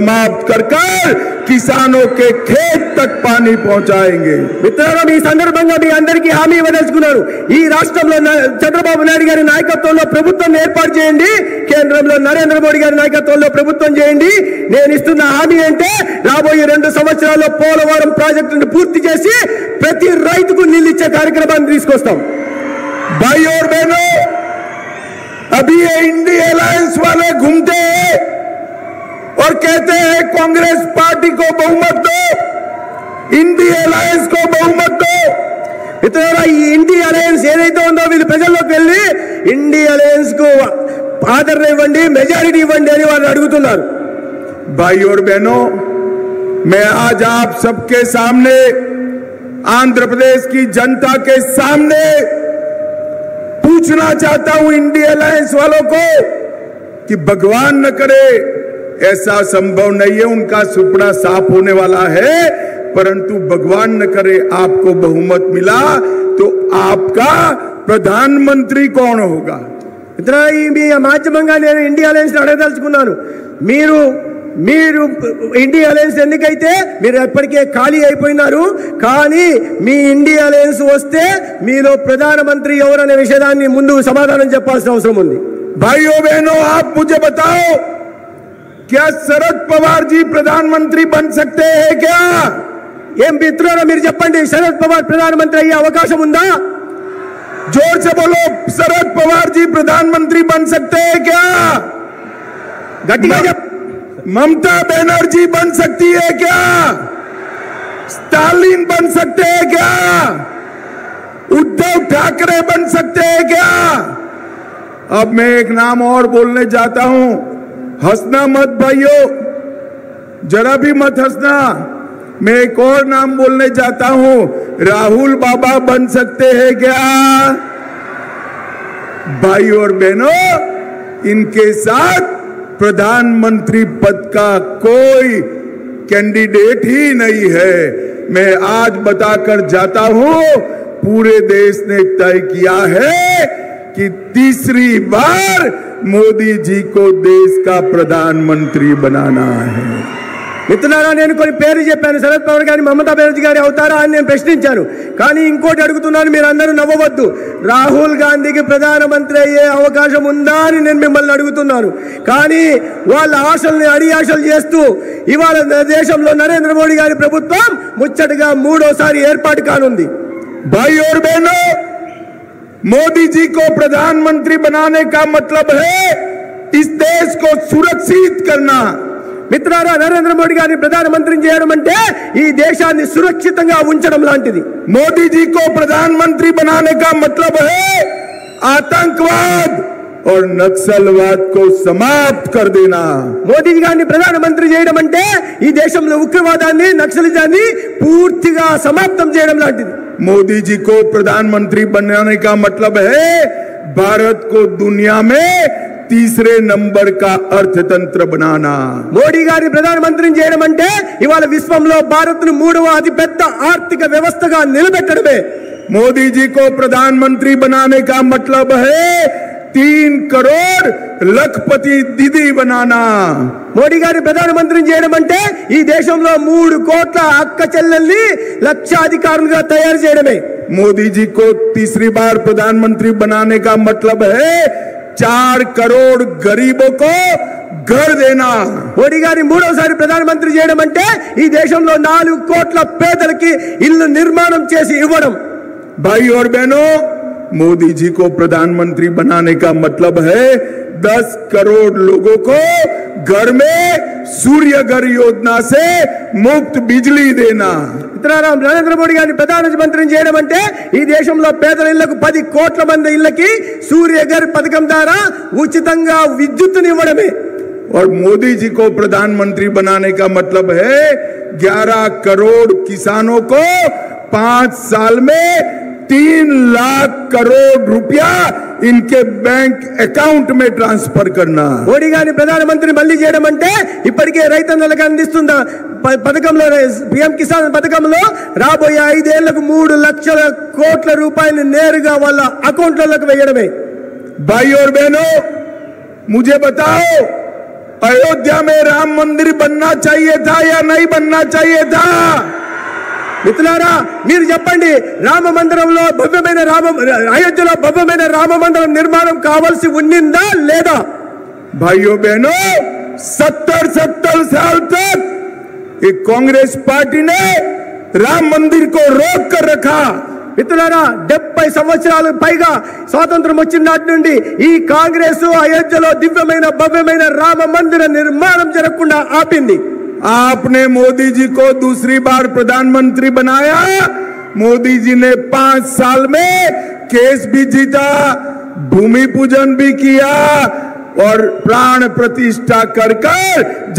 समाप्त कर किसानों के खेत तक पानी पहुंचाएंगे। మిత్రులారా, ఈ సందర్భంగా మీ అందరికీ హామీ ఇవ్వదలుచుకున్నారు. ఈ రాష్ట్రంలో చంద్రబాబు నాయుడు గారి నాయకత్వంలో ప్రభుత్వం ఏర్పాటు చేయండి, కేంద్రంలో నరేంద్ర మోడీ గారి నాయకత్వంలో ప్రభుత్వం చేయండి. నేను ఇస్తున్న హామీ అంటే రాబోయే 2 సంవత్సరాల్లో పోలవరం ప్రాజెక్టును పూర్తి చేసి ప్రతి రైతుకు నీళ్ళు ఇచ్చే కార్యక్రమాన్ని తీసుకొస్తాం. भाई और बहनों, अभी ये इंडी अलायंस वाले घूमते हैं और कहते हैं कांग्रेस पार्टी को बहुमत दो, इंडी अलायंस को बहुमत दो। మిత్రులారా, ఈ ఇండి అలయన్స్ ఏదైతే ఉందో వీళ్ళు ప్రజల్లోకి వెళ్ళి ఇండి అలయన్స్ కు ఆదరణ ఇవ్వండి, మెజారిటీ ఇవ్వండి అని వాళ్ళు అడుగుతున్నారు. भाई और बहनों, मैं आज आप सबके सामने, आंध्र प्रदेश की जनता के सामने पूछना चाहता हूं इंडी अलायंस वालों को कि भगवान न करे, ऐसा संभव नहीं है, उनका सुपड़ा साफ होने वाला है, परंतु भगवान न करे आपको बहुमत मिला तो आपका प्रधानमंत्री कौन होगा? ఇతర ఈ మాధ్యమంగా నేను ఇండి అలయన్స్ అడగదలుచుకున్నాను. మీరు ఇండి అలయన్స్ ఎన్నికైతే మీరు ఎప్పటికే ఖాళీ అయిపోయినారు, కానీ మీ ఇండి అలయన్స్ వస్తే మీలో ప్రధానమంత్రి ఎవరనే విషయాన్ని ముందు సమాధానం చెప్పాల్సిన అవసరం ఉంది. भाइयों बहनों, आप मुझे बताओ, क्या शरद पवार जी प्रधानमंत्री बन सकते हैं क्या? ఏం మిత్రులారా మీరు చెప్పండి, శరద్ పవార్ ప్రధానమంత్రి అయ్యే అవకాశం ఉందా? जोर से बोलो, शरद पवार जी प्रधानमंत्री बन सकते हैं क्या? గట్టిగా ममता बनर्जी बन सकती है क्या? स्टालिन बन सकते हैं क्या? उद्धव ठाकरे बन सकते हैं क्या? अब मैं एक नाम और बोलने जाता हूं, हंसना मत भाइयों, जरा भी मत हंसना। मैं एक और नाम बोलने जाता हूं, राहुल बाबा बन सकते हैं क्या? भाई और बहनों, इनके साथ प्रधानमंत्री पद का कोई कैंडिडेट ही नहीं है। मैं आज बताकर जाता हूं, पूरे देश ने तय किया है कि तीसरी बार मोदी जी को देश का प्रधानमंत्री बनाना है। మిత్రులారా, నేను కొన్ని పేర్లు చెప్పాను. శరద్ పవార్ గారి, మమతా బెనర్జీ గారి అవుతారా అని నేను ప్రశ్నించాను. కానీ ఇంకోటి అడుగుతున్నాను, మీరు అందరూ నవ్వవద్దు. రాహుల్ గాంధీకి ప్రధానమంత్రి అయ్యే అవకాశం ఉందా అని నేను మిమ్మల్ని అడుగుతున్నాను. కానీ వాళ్ళ ఆశల్ని అడియాశలు చేస్తూ ఇవాళ దేశంలో నరేంద్ర మోడీ గారి ప్రభుత్వం ముచ్చటగా 3వ సారి ఏర్పాటు కానుంది. भाई और बहनों, मोदी जी को प्रधानमंत्री बनाने का मतलब है इस देश को सुरक्षित करना। మిత్రులారా, నరేంద్ర మోడీ గారిని ప్రధానమంత్రిని చేయడం అంటే ఈ దేశాన్ని సురక్షితంగా ఉంచడం లాంటిది. मोदी जी को प्रधानमंत्री बनाने का मतलब है आतंकवाद और नक्सलवाद को समाप्त कर देना। మోదీ గారిని ప్రధానమంత్రి చేయడం అంటే ఈ దేశంలో ఉగ్రవాదాన్ని, నక్సలిజాన్ని పూర్తిగా సమాప్తం చేయడం లాంటిది. मोदी जी को प्रधानमंत्री बनाने का मतलब है भारत को दुनिया में तीसरे नंबर का अर्थतंत्र बनाना। మోడీ గారిని ప్రధానమంత్రిని చేయడం అంటే ఇవాళ విశ్వంలో భారత్ను 3వ అతిపెద్ద ఆర్థిక వ్యవస్థగా నిలబెట్టడమే. मोदी जी को प्रधानमंत्री बनाने का मतलब है 3 करोड़ लखपति दीदी बनाना। మోడీ గారిని ప్రధానమంత్రిని చేయడం అంటే ఈ దేశంలో 3 కోట్ల అక్క చెల్లెల్ని లక్షాధికారులుగా తయారు చేయడమే. मोदी जी को तीसरी बार प्रधानमंत्री बनाने का मतलब है 4 करोड़ गरीबों को घर देना। మోడీ గారిని 3వ సారి ప్రధానమంత్రి చేయడం అంటే ఈ దేశంలో 4 కోట్ల పేదలకి ఇల్లు నిర్మాణం చేసి ఇవ్వడం. भाई और बहनों, मोदी जी को प्रधानमंत्री बनाने का मतलब है 10 करोड़ लोगों को घर में सूर्य घर योजना से मुफ्त बिजली देना। మిత్రులారా, నరేంద్ర మోడీ గారిని ప్రధానమంత్రిని చేయడం అంటే ఈ దేశంలో పేదల ఇళ్లకు 10 కోట్ల మంది ఇళ్లకి సూర్యఘర్ పథకం ద్వారా ఉచితంగా విద్యుత్తుని ఇవ్వడమే. और मोदी जी को प्रधानमंत्री बनाने का मतलब है 11 करोड़ किसानों को 5 साल में 3 लाख करोड़ रुपया इनके बैंक अकाउंट में ट्रांसफर करना। మోడీ గారిని ప్రధానమంత్రి మళ్ళీ చేయడం అంటే ఇప్పటికే రైతన్నలకు అందిస్తున్న పథకంలో, పిఎం కిసాన్ పథకంలో రాబోయే 5 ఏళ్లకు 3 లక్షల కోట్ల రూపాయలు నేరుగా వాళ్ళ అకౌంట్లకు వేయడమే. भाई और बहनों, मुझे बताओ, अयोध्या में राम मंदिर बनना चाहिए था या नहीं बनना चाहिए था? మిత్రులారా మీరు చెప్పండి, రామ మందిరంలో భవ్యమైన అయోధ్యలో భవ్యమైన రామ మందిరం నిర్మాణం కావాల్సి ఉన్నిందా లేదా? भाइयों बहनों, 70 साल तक एक कांग्रेस पार्टी ने राम मंदिर को रोक कर रखा। మిత్రులారా 70 సంవత్సరాలకు పైగా స్వాతంత్రం వచ్చిన నాటి నుండి ఈ కాంగ్రెస్ అయోధ్యలో దివ్యమైన భవ్యమైన రామ మందిర నిర్మాణం జరగకుండా ఆపింది। आपने मोदी जी को दूसरी बार प्रधानमंत्री बनाया। मोदी जी ने 5 साल में केस भी जीता, भूमि पूजन भी किया और प्राण प्रतिष्ठा कर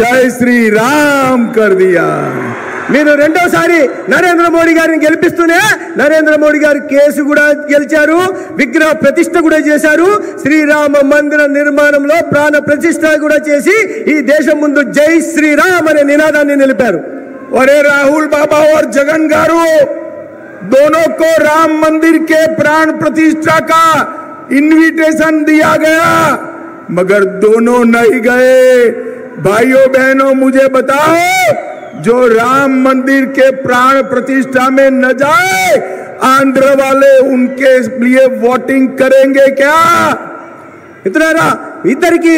जय श्री राम कर दिया। మీరు రెండోసారి నరేంద్ర మోడీ గారిని గెలిపిస్తూనే నరేంద్ర మోడీ గారు కేసు కూడా గెలిచారు, విగ్రహ ప్రతిష్ఠ కూడా చేశారు, శ్రీరామ మందిర నిర్మాణంలో ప్రాణ ప్రతిష్ఠ కూడా చేసి ఈ దేశం ముందు జై శ్రీరామ్ అనే నినాదాన్ని నిలిపారు। अरे राहुल बाबा और जगन गारू दोनों को राम मंदिर के प्राण प्रतिष्ठा का इनविटेशन दिया गया, मगर दोनों नहीं गए। भाइयों बहनों, मुझे बताओ, जो राम मंदिर के प्राण प्रतिष्ठा में न जाए, आंध्र वाले उनके लिए वोटिंग करेंगे क्या? మిత్రులారా ఇద్దరికి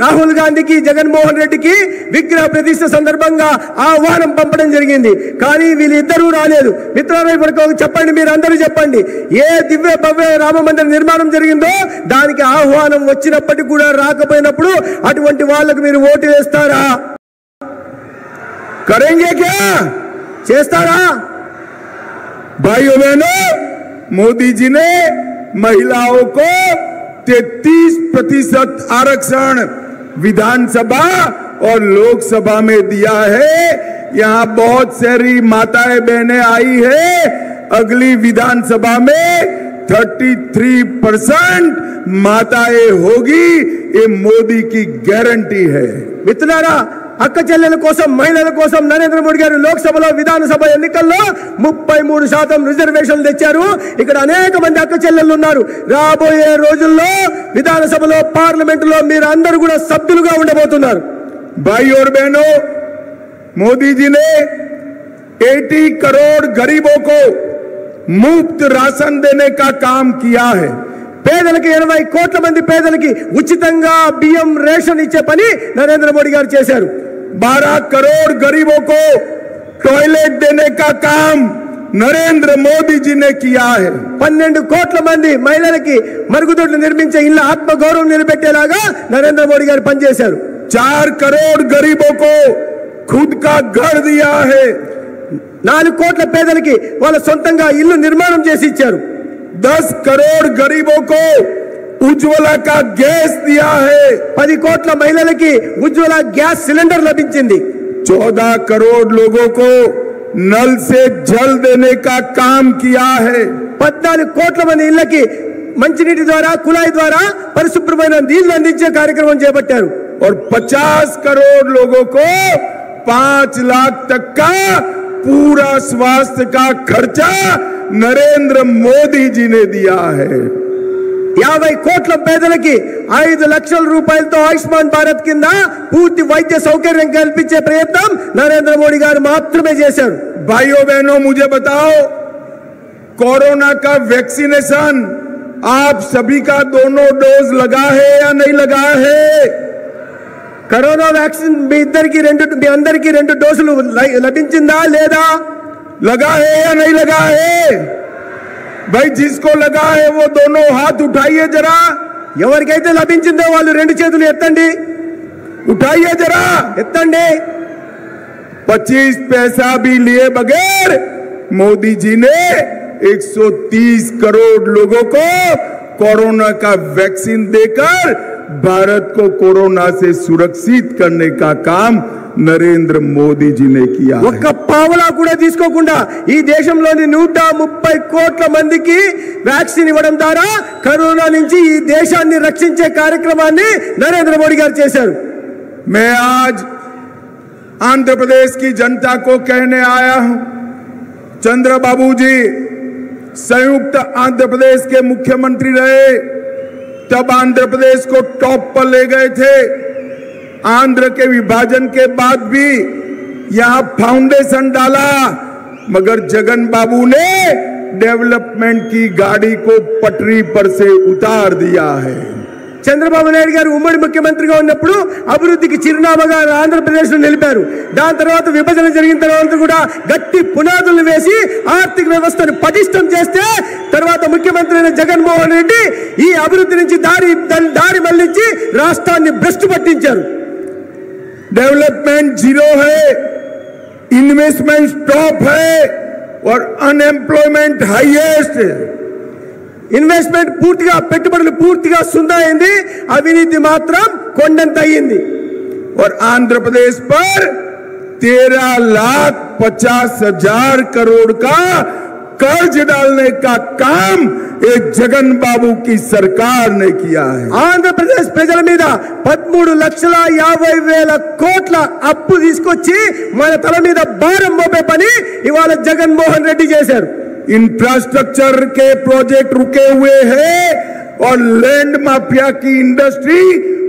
రాహుల్ గాంధీకి జగన్మోహన్ రెడ్డికి విగ్రహ ప్రతిష్ఠ సందర్భంగా ఆహ్వానం పంపడం జరిగింది, కానీ వీళ్ళిద్దరూ రాలేదు। మిత్రులారా ఇప్పుడు చెప్పండి, మీరు అందరూ చెప్పండి, ఏ దివ్య భవ్య రామ మందిర నిర్మాణం జరిగిందో దానికి ఆహ్వానం వచ్చినప్పటికీ కూడా రాకపోయినప్పుడు అటువంటి వాళ్ళకు మీరు ఓటు వేస్తారా? करेंगे क्या? చేస్తారా? भाइयों बहनों, मोदी जी ने महिलाओं को 33% आरक्षण विधानसभा और लोकसभा में दिया है। यहाँ बहुत सारी माताएं बहनें आई है। अगली विधानसभा में 33% माताएं होगी, ये मोदी की गारंटी है। మిత్రులారా అక్క చెల్లెల కోసం మహిళల కోసం నరేంద్ర మోడీ గారు లోక్సభలో విధానసభ ఎన్నికల్లో 33% రిజర్వేషన్లు తెచ్చారు। ఇక్కడ అనేక మంది అక్క చెల్లెళ్ళు ఉన్నారు। రాబోయే రోజుల్లో విధానసభలో పార్లమెంటులో మీరు అందరూ కూడా సభ్యులుగా ఉండబోతున్నారు। भाई और बहनों, मोदी जी ने 80 करोड़ गरीबों को मुफ्त राशन देने का काम किया है। పేదలకి 80 కోట్ల మంది పేదలకి ఉచితంగా బియ్యం రేషన్ ఇచ్చే పని నరేంద్ర మోడీ గారు చేశారు। 12 करोड़ गरीबों को टॉयलेट देने का काम नरेंद्र मोदी जी ने किया है। 12 కోట్ల మంది మహిళలకి మరుగుదొడ్లు నిర్మించే ఇళ్ళ ఆత్మ గౌరవం నిలబెట్టేలాగా నరేంద్ర మోడీ గారు పనిచేశారు। 4 करोड़ गरीबों को खुद का घर दिया है। 4 కోట్ల పేదలకి వాళ్ళ సొంతంగా ఇల్లు నిర్మాణం చేసి ఇచ్చారు। 10 करोड़ गरीबों को उज्ज्वला का गैस दिया है। 10 కోట్ల మహిళలకి ఉజ్వల గ్యాస్ సిలిండర్ లభించింది। 14 करोड़ लोगों को नल से जल देने का काम किया है। 14 కోట్ల మంది ఇళ్ళకి మంచినీటి ద్వారా కుళాయి ద్వారా పరిశుభ్రమైన నీళ్లు అందించే కార్యక్రమం చేపట్టారు। और 50 करोड़ लोगों को 5 लाख तक का पूरा स्वास्थ्य का खर्चा नरेंद्र मोदी जी ने दिया है। 50 కోట్ల పేదలకి 5 లక్షల రూపాయలతో ఆయుష్మాన్ భారత్ కింద పూర్తి వైద్య సౌకర్యం కల్పించే ప్రయత్నం నరేంద్ర మోడీ గారు మాత్రమే చేశారు। भाइयों बहनों, मुझे बताओ, कोरोना का वैक्सीनेशन आप सभी का दोनों डोज लगा है या नहीं लगा है? కరోనా వ్యాక్సిన్ మీ అందరికీ 2 డోసులు లభించిందా లేదా? लगा है या नहीं लगा है? भाई जिसको लगा है वो दोनों हाथ उठाइए जरा। ఎవరికైతే లభించిందో వాళ్ళు 2 చేతులు ఎత్తండి। उठाइए जरा, ఎత్తండి। 25 पैसा भी लिए बगैर मोदी जी ने 130 करोड़ लोगों को कोरोना का वैक्सीन देकर भारत को कोरोना से सुरक्षित करने का काम नरेंद्र मोदी जी ने किया। ఒక్క పావలా కూడా తీసుకోకుండా ఈ దేశంలోని 130 కోట్ల మందికి వ్యాక్సిన్ ఇవ్వడం ద్వారా కరోనా నుంచి ఈ దేశాన్ని రక్షించే కార్యక్రమాన్ని నరేంద్ర మోడీ గారు చేశారు। मैं आज आंध्र प्रदेश की जनता को कहने आया हूं, चंद्रबाबू जी संयुक्त आंध्र प्रदेश के मुख्यमंत्री रहे, तब आंध्र प्रदेश को टॉप पर ले गए थे। आंध्र के विभाजन के बाद भी यहां फाउंडेशन डाला, मगर जगन बाबू ने डेवलपमेंट की गाड़ी को पटरी पर से उतार दिया है। చంద్రబాబు నాయుడు గారు ఉమ్మడి ముఖ్యమంత్రిగా ఉన్నప్పుడు అభివృద్ధికి చిరునామాగా ఆంధ్రప్రదేశ్ లో నిలిపారు. దాని తర్వాత విభజన జరిగిన తర్వాత కూడా గట్టి పునాదులు వేసి ఆర్థిక వ్యవస్థను పటిష్టం చేస్తే తర్వాత ముఖ్యమంత్రి అయిన జగన్మోహన్ రెడ్డి ఈ అభివృద్ధి నుంచి దారి మళ్లించి రాష్ట్రాన్ని భ్రష్టు పట్టించారు. डेवलपमेंट जीरो है, इन्वेस्टमेंट स्टॉप है और अनएम्प्लॉयमेंट हाईएस्ट है। ఇన్వెస్ట్మెంట్ పూర్తిగా పెట్టుబడులు పూర్తిగా సున్నా అయింది, అవినీతి మాత్రం కొండంత అయింది. और आंध्र प्रदेश पर 13,50,000 करोड़ का कर्ज डालने का काम एक जगन बाबू की सरकार ने किया है। ఆంధ్రప్రదేశ్ ప్రజల మీద 13,50,000 కోట్ల అప్పు తీసుకొచ్చి మన తల మీద భారం మోపే పని ఇవాళ జగన్మోహన్ రెడ్డి చేశారు. इंफ्रास्ट्रक्चर के प्रोजेक्ट रुके हुए हैं और लैंड माफिया की इंडस्ट्री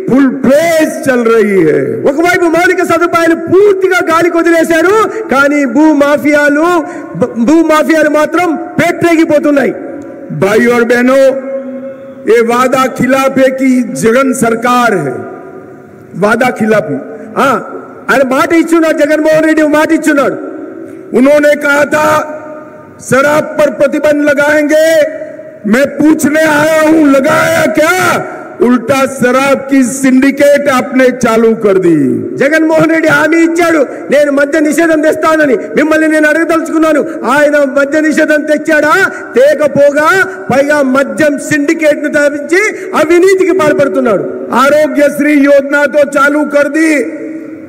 फुल फ्लेज चल रही है। ఒకవైపు మౌలిక సదుపాయాలు పూర్తిగా గాలి కొదిలేశారు, కానీ భూమాఫియాలు మాత్రం పేట్రేగిపోతున్నాయి. भाई और बहनों, ये वादा खिलाफ है कि जगन सरकार है, वादा खिलाफी। ఆయన మాట ఇచ్చున్నాడు, జగన్మోహన్ రెడ్డి మాట ఇచ్చున్నాడు. उन्होंने कहा था शराब पर प्रतिबंध लगाएंगे, मैं पूछने आया हूं लगाया क्या? उल्टा शराब की सिंडिकेट आपने चालू कर दी। జగన్మోహన్ రెడ్డి హామీ ఇచ్చాడు, నేను మద్య నిషేధం తెస్తానని. మిమ్మల్ని నేను అడగదలుచుకున్నాను, ఆయన మద్య నిషేధం తెచ్చాడా? తేకపోగా పైగా మద్యం సిండికేట్ ను తప్పించి అవినీతికి పాల్పడుతున్నాడు. आरोग्यश्री योजना तो चालू कर दी,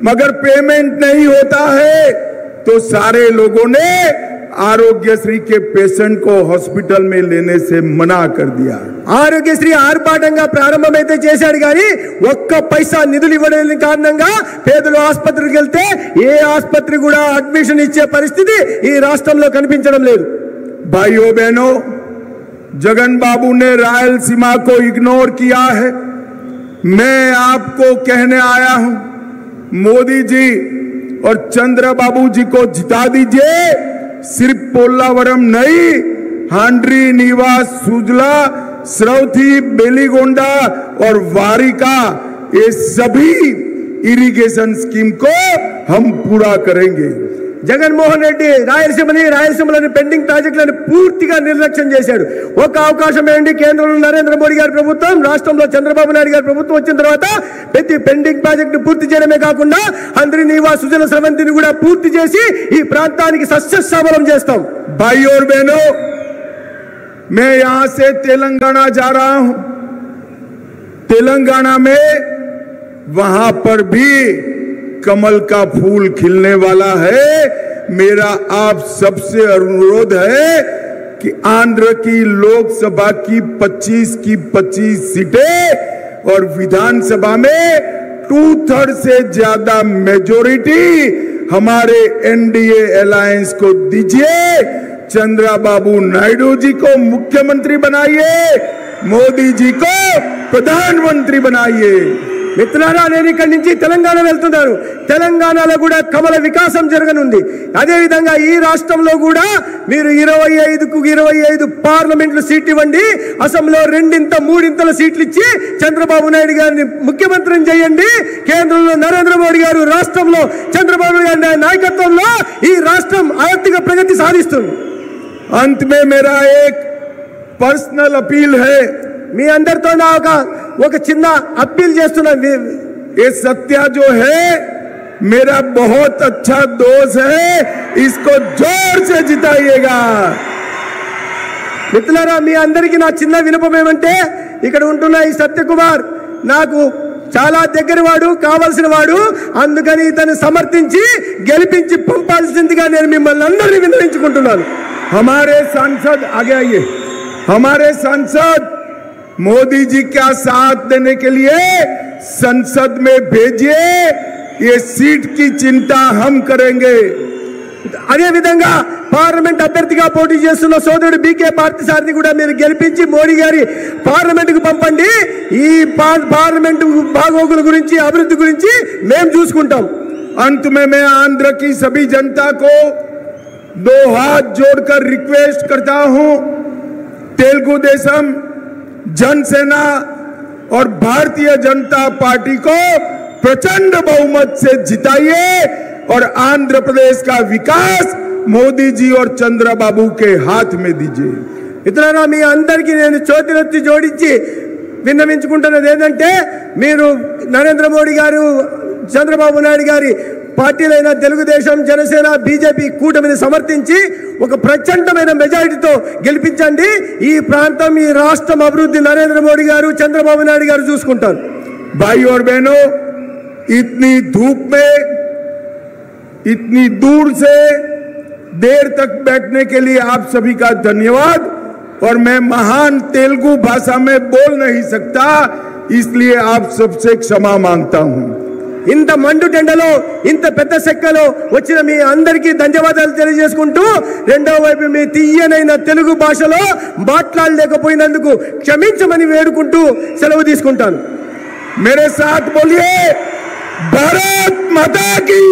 मगर पेमेंट नहीं होता है तो सारे लोगों ने आरोग्यश्री के पेशेंट को हॉस्पिटल में लेने से मना कर दिया। ఆరోగ్యశ్రీ ఆర్భాటంగా ప్రారంభమైతే చేశాడు, కానీ ఒక్క పైసా నిధులు ఇవ్వలేని కారణంగా పేదలు ఆసుపత్రికి వెళ్తే ఏ ఆసుపత్రి కూడా అడ్మిషన్ ఇచ్చే పరిస్థితి ఈ రాష్ట్రంలో కనిపించడం లేదు. भाइयों बहनों, जगन बाबू ने रायलसीमा को इग्नोर किया है। मैं आपको कहने आया हूं, मोदी जी और चंद्रबाबू जी को जिता दीजिए। सिर्फ पोल्लावरम नहीं, हांड्री, नीवास, सुजला, श्रौथी, बेलीगोंडा और वारिका, ये सभी इरिगेशन स्कीम को हम पूरा करेंगे। జగన్మోహన్ రెడ్డి రాయలసీమలోని పెండింగ్ ప్రాజెక్టులను పూర్తిగా నిర్లక్ష్యం చేశాడు. ఒక అవకాశం ఏంటి, కేంద్రంలో నరేంద్ర మోడీ గారి ప్రభుత్వం, రాష్ట్రంలో చంద్రబాబు నాయుడు గారి ప్రభుత్వం వచ్చిన తర్వాత ప్రతి పెండింగ్ ప్రాజెక్టు పూర్తి చేయడమే కాకుండా హంద్రి, నీవా, సుజల, స్రవంతిని కూడా పూర్తి చేసి ఈ ప్రాంతానికి సస్యశ్యామలం చేస్తాం. भाई और बहनों, मैं यहां से तेलंगाना जा रहा हूं। तेलंगाना में वहां पर भी कमल का फूल खिलने वाला है। मेरा आप सबसे अनुरोध है कि आंध्र की लोकसभा की 25 की 25 सीटें और विधानसभा में 2/3 से ज्यादा मेजोरिटी हमारे एनडीए अलायंस को दीजिए। चंद्रबाबू नायडू जी को मुख्यमंत्री बनाइए, मोदी जी को प्रधानमंत्री बनाइए। మిత్రులారా, నేను ఇక్కడి నుంచి తెలంగాణ వెళ్తున్నాను. తెలంగాణలో కూడా కమల వికాసం జరగనుంది. అదేవిధంగా ఈ రాష్ట్రంలో కూడా మీరు 25కు 25 పార్లమెంట్లు సీట్లు ఇవ్వండి, అసెంబ్లీలో 2-3 సీట్లు ఇచ్చి చంద్రబాబు నాయుడు గారిని ముఖ్యమంత్రిని చేయండి. కేంద్రంలో నరేంద్ర మోడీ గారు, రాష్ట్రంలో చంద్రబాబు నాయుడు గారి నాయకత్వంలో ఈ రాష్ట్రం ఆర్థిక ప్రగతి సాధిస్తుంది. अंत में मेरा एक पर्सनल अपील है, మీ అందరితో నా ఒక చిన్న అప్పీల్ చేస్తున్నా. ये सत्य जो है मेरा बहुत अच्छा दोस्त है, इसको जोर से जिताइएगा। మిత్రులారా, మీ అందరికీ నా చిన్న వినపం ఏమంటే, ఇక్కడ ఉంటున్న ఈ సత్యకుమార్ నాకు చాలా దగ్గర వాడు, కావాల్సిన వాడు. అందుకని ఇతను సమర్థించి గెలిపించి పంపాల్సిందిగా నేను మిమ్మల్ని అందరినీ విన్నవించుకుంటున్నాను. हमारे सांसद आगे आइए, हमारे सांसद मोदी जी का साथ देने के लिए संसद में भेजिए। ये सीट की चिंता हम करेंगे। అదే విధంగా పార్లమెంట్ అభ్యర్థిగా పోటీ చేస్తున్న సోదరుడు బీకే పార్థసారథి కూడా మీరు గెలిపించి మోడీ గారి పార్లమెంటుకు పంపండి. ఈ పార్లమెంటు బాగోగుల గురించి అభివృద్ధి గురించి మేము చూసుకుంటాం. अंत में मैं आंध्र की सभी जनता को दो हाथ जोड़कर रिक्वेस्ट करता हूं, तेलुगु देशम, जनसेना और भारतीय जनता पार्टी को प्रचंड बहुमत से जिताइए और आंध्र प्रदेश का विकास मोदी जी और चंद्रबाबू के हाथ में दीजिए. ఇతరుల మీ అందరికీ నేను చేతులెత్తి జోడించి విన్నవించుకుంటున్నది ఏంటంటే, మీరు నరేంద్ర మోడీ గారు, చంద్రబాబు నాయుడు గారి పార్టీలైన తెలుగుదేశం, జనసేన, బీజేపీ కూటమిని సమర్థించి ఒక ప్రచండమైన మెజారిటీతో గెలిపించండి. ఈ ప్రాంతం, ఈ రాష్ట్రం అభివృద్ధి నరేంద్ర మోడీ గారు, చంద్రబాబు నాయుడు గారు చూసుకుంటారు. भाई और बहनों, इतनी धूप में इतनी दूर से देर तक बैठने के लिए आप सभी का धन्यवाद. और मैं महान तेलुगु भाषा में बोल नहीं सकता, इसलिए आप सबसे क्षमा मांगता हूं. ఇంత మండు టెండలో, ఇంత పెద్ద సెక్కలో వచ్చిన మీ అందరికీ ధన్యవాదాలు తెలియజేసుకుంటూ, రెండో వైపు మీ తీయనైన తెలుగు భాషలో మాట్లాడలేకపోయినందుకు క్షమించమని వేడుకుంటూ సెలవు తీసుకుంటాను. मेरे साथ बोलिए, भारत माता की,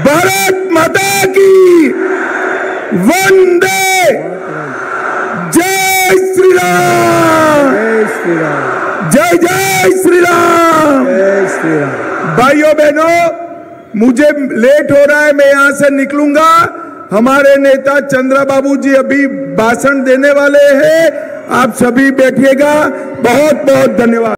भारत माता की, वंदे, जय श्री राम, జై శ్రీరామ్, जय जय श्री राम. జై శ్రీరామ్. भाइयों बहनों, मुझे लेट हो रहा है, मैं यहां से निकलूंगा. हमारे नेता चंद्रबाबू जी अभी भाषण देने वाले हैं. आप सभी बैठिएगा. बहुत बहुत धन्यवाद.